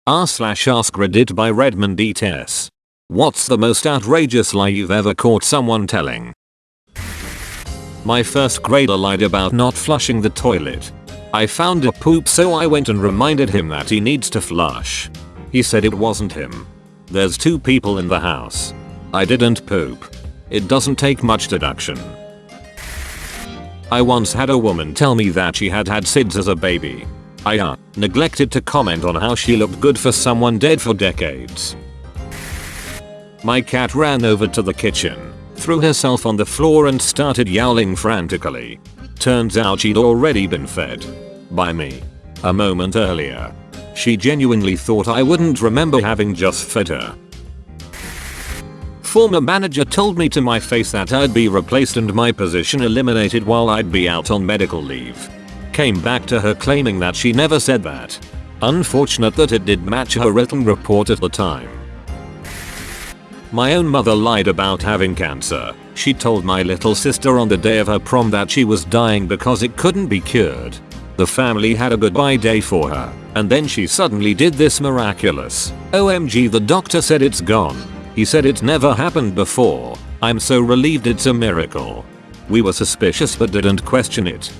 r/AskReddit by Redmond ETS. What's the most outrageous lie you've ever caught someone telling? My first grader lied about not flushing the toilet. I found a poop, so I went and reminded him that he needs to flush. He said it wasn't him. There's 2 people in the house. I didn't poop. It doesn't take much deduction. I once had a woman tell me that she had had SIDS as a baby. I neglected to comment on how she looked good for someone dead for decades. My cat ran over to the kitchen, threw herself on the floor and started yowling frantically. Turns out she'd already been fed. By me. A moment earlier. She genuinely thought I wouldn't remember having just fed her. Former manager told me to my face that I'd be replaced and my position eliminated while I'd be out on medical leave. Came back to her claiming that she never said that. Unfortunate that it did match her written report at the time. My own mother lied about having cancer. She told my little sister on the day of her prom that she was dying because it couldn't be cured. The family had a goodbye day for her, and then she suddenly did this miraculous "OMG, the doctor said it's gone. He said it's never happened before. I'm so relieved it's a miracle." We were suspicious but didn't question it.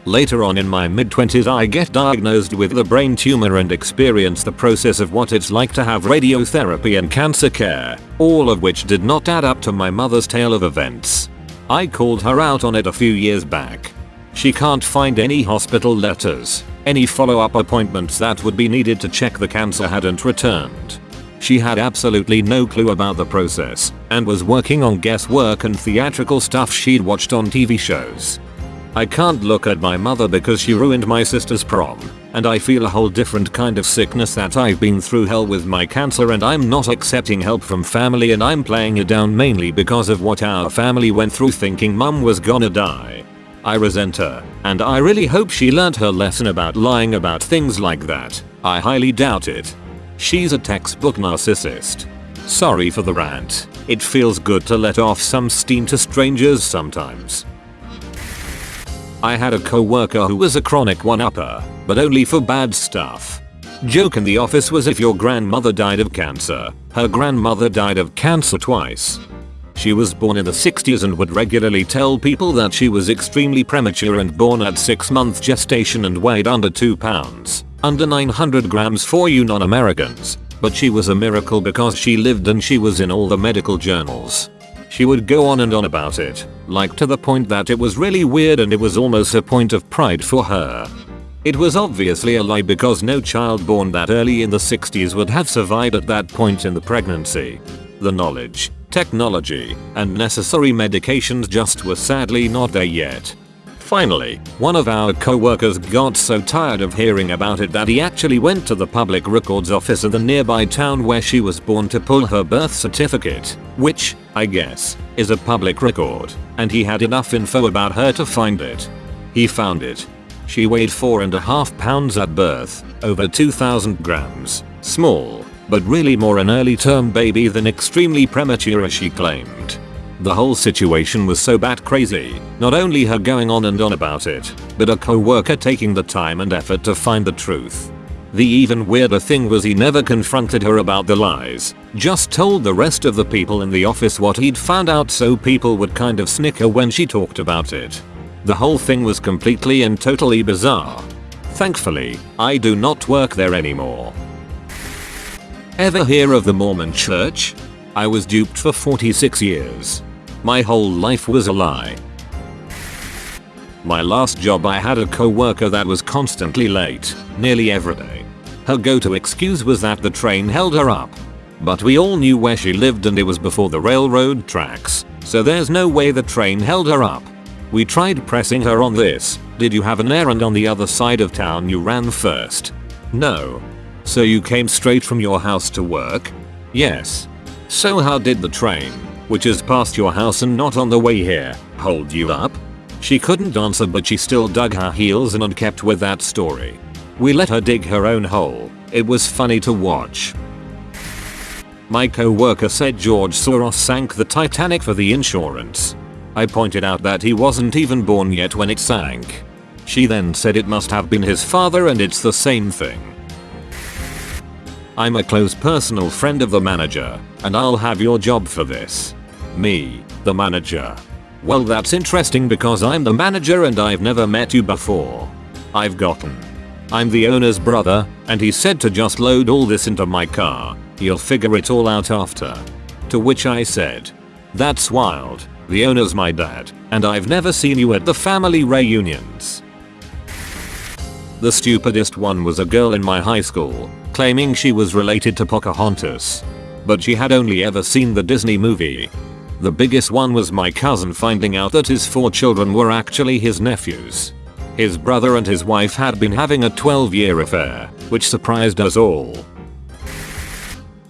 Later on in my mid-20s I get diagnosed with a brain tumor and experience the process of what it's like to have radiotherapy and cancer care, all of which did not add up to my mother's tale of events. I called her out on it a few years back. She can't find any hospital letters, any follow-up appointments that would be needed to check the cancer hadn't returned. She had absolutely no clue about the process and was working on guesswork and theatrical stuff she'd watched on TV shows. I can't look at my mother because she ruined my sister's prom, and I feel a whole different kind of sickness that I've been through hell with my cancer and I'm not accepting help from family and I'm playing it down mainly because of what our family went through thinking mum was gonna die. I resent her, and I really hope she learned her lesson about lying about things like that. I highly doubt it. She's a textbook narcissist. Sorry for the rant. It feels good to let off some steam to strangers sometimes. I had a co-worker who was a chronic one-upper, but only for bad stuff. Joke in the office was if your grandmother died of cancer, her grandmother died of cancer twice. She was born in the 60s and would regularly tell people that she was extremely premature and born at 6-month gestation and weighed under 2 pounds, under 900 grams for you non-Americans, but she was a miracle because she lived and she was in all the medical journals. She would go on and on about it, like to the point that it was really weird and it was almost a point of pride for her. It was obviously a lie because no child born that early in the 60s would have survived at that point in the pregnancy. The knowledge, technology, and necessary medications just were sadly not there yet. Finally, one of our co-workers got so tired of hearing about it that he actually went to the public records office in the nearby town where she was born to pull her birth certificate, which, I guess, is a public record, and he had enough info about her to find it. He found it. She weighed 4.5 pounds at birth, over 2,000 grams, small, but really more an early term baby than extremely premature as she claimed. The whole situation was so bat crazy, not only her going on and on about it, but a co-worker taking the time and effort to find the truth. The even weirder thing was he never confronted her about the lies, just told the rest of the people in the office what he'd found out so people would kind of snicker when she talked about it. The whole thing was completely and totally bizarre. Thankfully, I do not work there anymore. Ever hear of the Mormon Church? I was duped for 46 years. My whole life was a lie. My last job I had a co-worker that was constantly late, nearly every day. Her go-to excuse was that the train held her up. But we all knew where she lived and it was before the railroad tracks, so there's no way the train held her up. We tried pressing her on this. Did you have an errand on the other side of town you ran first? No. So you came straight from your house to work? Yes. So how did the train, which is past your house and not on the way here, hold you up? She couldn't answer but she still dug her heels in and kept with that story. We let her dig her own hole. It was funny to watch. My co-worker said George Soros sank the Titanic for the insurance. I pointed out that he wasn't even born yet when it sank. She then said it must have been his father and it's the same thing. I'm a close personal friend of the manager, and I'll have your job for this. Me, the manager. Well, that's interesting because I'm the manager and I've never met you before. I'm the owner's brother, and he said to just load all this into my car. You'll figure it all out after. To which I said, that's wild. The owner's my dad, and I've never seen you at the family reunions. The stupidest one was a girl in my high school, claiming she was related to Pocahontas. But she had only ever seen the Disney movie. The biggest one was my cousin finding out that his 4 children were actually his nephews. His brother and his wife had been having a 12-year affair, which surprised us all.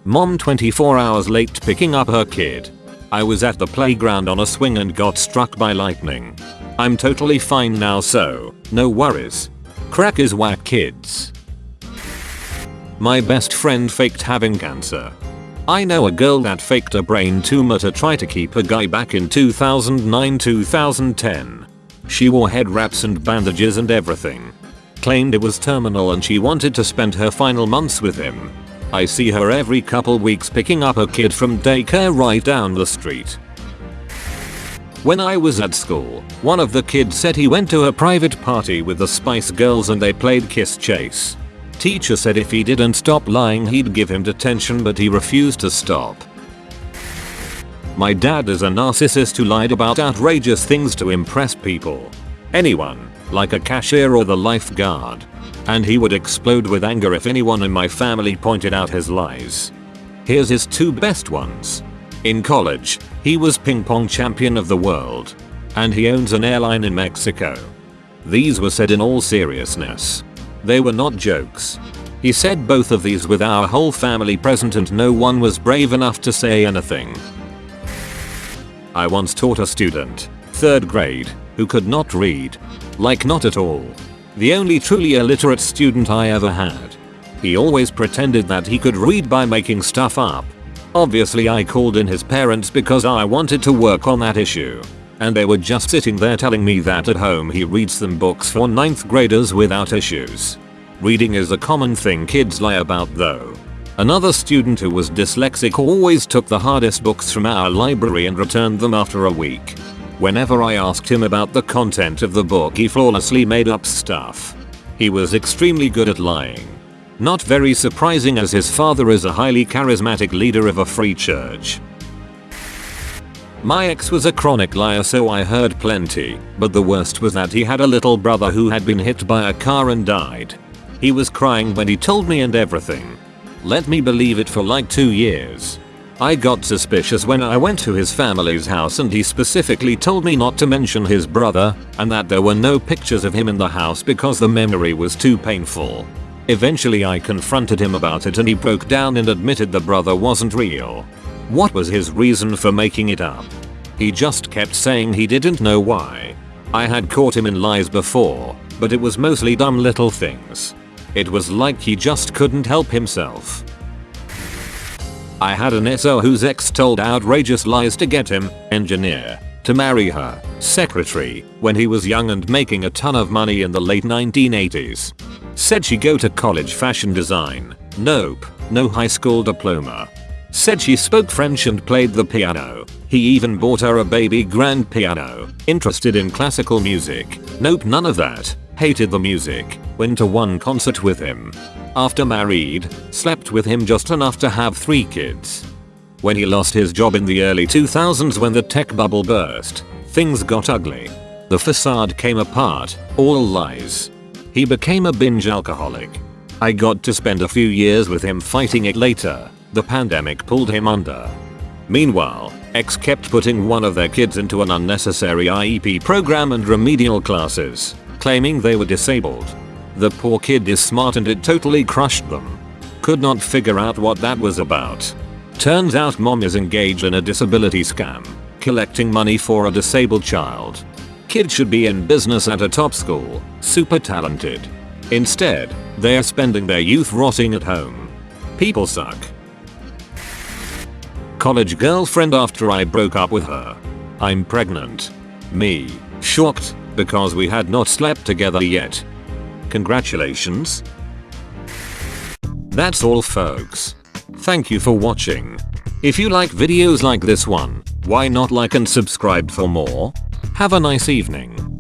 Mom 24 hours late picking up her kid. I was at the playground on a swing and got struck by lightning. I'm totally fine now, so no worries. Crack is whack, kids. My best friend faked having cancer. I know a girl that faked a brain tumor to try to keep a guy back in 2009-2010. She wore head wraps and bandages and everything. Claimed it was terminal and she wanted to spend her final months with him. I see her every couple weeks picking up a kid from daycare right down the street. When I was at school, one of the kids said he went to a private party with the Spice Girls and they played Kiss Chase. Teacher said if he didn't stop lying he'd give him detention, but he refused to stop. My dad is a narcissist who lied about outrageous things to impress people. Anyone, like a cashier or the lifeguard. And he would explode with anger if anyone in my family pointed out his lies. Here's his 2 best ones. In college, he was ping pong champion of the world. And he owns an airline in Mexico. These were said in all seriousness. They were not jokes. He said both of these with our whole family present and no one was brave enough to say anything. I once taught a student, 3rd grade, who could not read. Like not at all. The only truly illiterate student I ever had. He always pretended that he could read by making stuff up. Obviously I called in his parents because I wanted to work on that issue. And they were just sitting there telling me that at home he reads them books for 9th graders without issues. Reading is a common thing kids lie about though. Another student who was dyslexic always took the hardest books from our library and returned them after a week. Whenever I asked him about the content of the book he flawlessly made up stuff. He was extremely good at lying. Not very surprising as his father is a highly charismatic leader of a free church. My ex was a chronic liar, so I heard plenty, but the worst was that he had a little brother who had been hit by a car and died. He was crying when he told me and everything. Let me believe it for like 2 years. I got suspicious when I went to his family's house and he specifically told me not to mention his brother and that there were no pictures of him in the house because the memory was too painful. Eventually I confronted him about it and he broke down and admitted the brother wasn't real. What was his reason for making it up? He just kept saying he didn't know why. I had caught him in lies before, but it was mostly dumb little things. It was like he just couldn't help himself. I had an SO whose ex told outrageous lies to get him, engineer, to marry her, secretary, when he was young and making a ton of money in the late 1980s. Said she go to college fashion design. Nope, no high school diploma. Said she spoke French and played the piano. He even bought her a baby grand piano. Interested in classical music. Nope, none of that. Hated the music. Went to one concert with him. After married, slept with him just enough to have 3 kids. When he lost his job in the early 2000s when the tech bubble burst, things got ugly. The facade came apart, all lies. He became a binge alcoholic. I got to spend a few years with him fighting it later. The pandemic pulled him under. Meanwhile, ex kept putting one of their kids into an unnecessary IEP program and remedial classes, claiming they were disabled. The poor kid is smart and it totally crushed them. Could not figure out what that was about. Turns out mom is engaged in a disability scam, collecting money for a disabled child. Kid should be in business at a top school, super talented. Instead, they are spending their youth rotting at home. People suck. College girlfriend after I broke up with her. I'm pregnant. Me, shocked, because we had not slept together yet. Congratulations. That's all folks. Thank you for watching. If you like videos like this one, why not like and subscribe for more? Have a nice evening.